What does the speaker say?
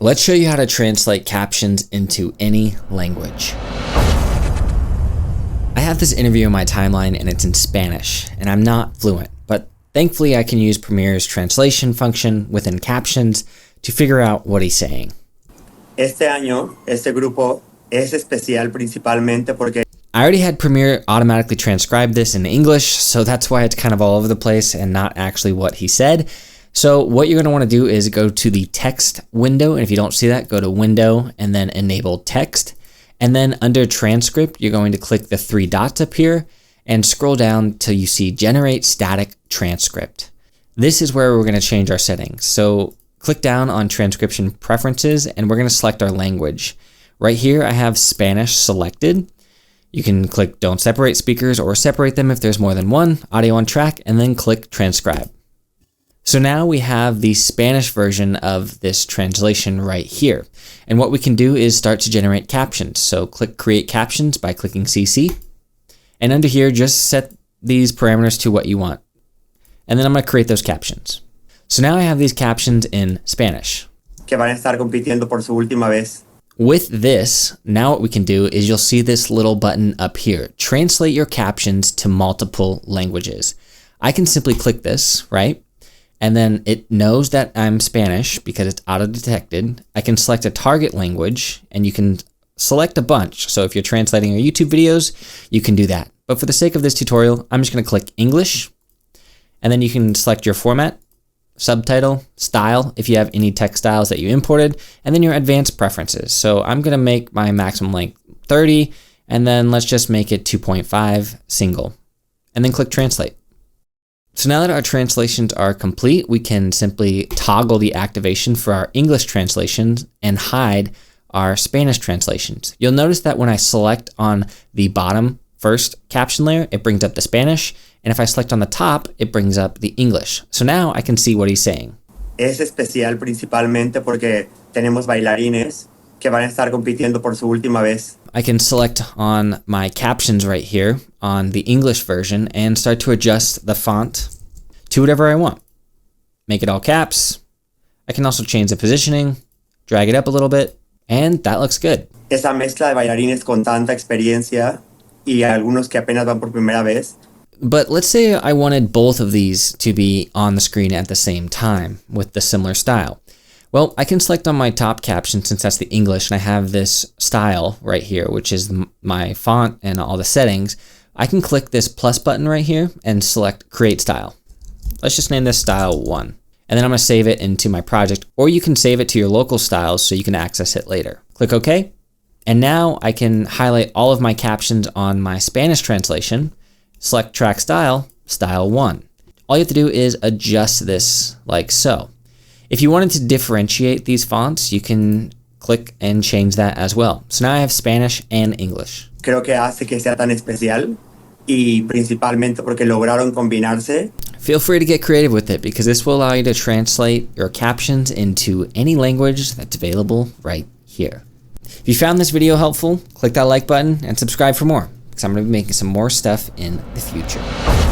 Let's show you how to translate captions into any language. I have this interview in my timeline and it's in Spanish, and I'm not fluent, but thankfully I can use Premiere's translation function within Captions to figure out what he's saying. Este año, este grupo es especial principalmente porque I already had Premiere automatically transcribe this in English, so that's why it's kind of all over the place and not actually what he said. So what you're going to want to do is go to the text window, and if you don't see that, go to Window and then Enable Text. And then under Transcript, you're going to click the three dots up here and scroll down till you see Generate Static Transcript. This is where we're going to change our settings. So click down on Transcription Preferences, and we're going to select our language. Right here, I have Spanish selected. You can click Don't Separate Speakers or separate them if there's more than one, audio on track, and then click Transcribe. So now we have the Spanish version of this translation right here. And what we can do is start to generate captions. So click Create Captions by clicking CC. And under here, just set these parameters to what you want. And then I'm going to create those captions. So now I have these captions in Spanish. que van a estar compitiendo por su última vez. With this, now what we can do is you'll see this little button up here. Translate your captions to multiple languages. I can simply click this, right? And then it knows that I'm Spanish because it's auto-detected. I can select a target language, and you can select a bunch. So if you're translating your YouTube videos, you can do that. But for the sake of this tutorial, I'm just going to click English, and then you can select your format, subtitle, style, if you have any text styles that you imported, and then your advanced preferences. So I'm going to make my maximum length 30, and then let's just make it 2.5 single, and then click Translate. So now that our translations are complete, we can simply toggle the activation for our English translations and hide our Spanish translations. You'll notice that when I select on the bottom first caption layer, it brings up the Spanish, and if I select on the top, it brings up the English. So now I can see what he's saying. Es especial principalmente porque tenemos bailarines que van a estar compitiendo por su última vez. I can select on my captions right here on the English version and start to adjust the font to whatever I want. Make it all caps. I can also change the positioning, drag it up a little bit, and that looks good. Esa mezcla de bailarines con tanta experiencia y algunos que apenas van por primera vez. But let's say I wanted both of these to be on the screen at the same time with the similar style. Well, I can select on my top caption since that's the English, and I have this style right here, which is my font and all the settings. I can click this plus button right here and select Create Style. Let's just name this Style 1. And then I'm going to save it into my project, or you can save it to your local styles so you can access it later. Click OK. And now I can highlight all of my captions on my Spanish translation, select Track Style, Style 1. All you have to do is adjust this like so. If you wanted to differentiate these fonts, you can click and change that as well. So now I have Spanish and English. Creo que hace que sea tan especial y principalmente porque lograron combinarse. Feel free to get creative with it because this will allow you to translate your captions into any language that's available right here. If you found this video helpful, click that like button and subscribe for more because I'm going to be making some more stuff in the future.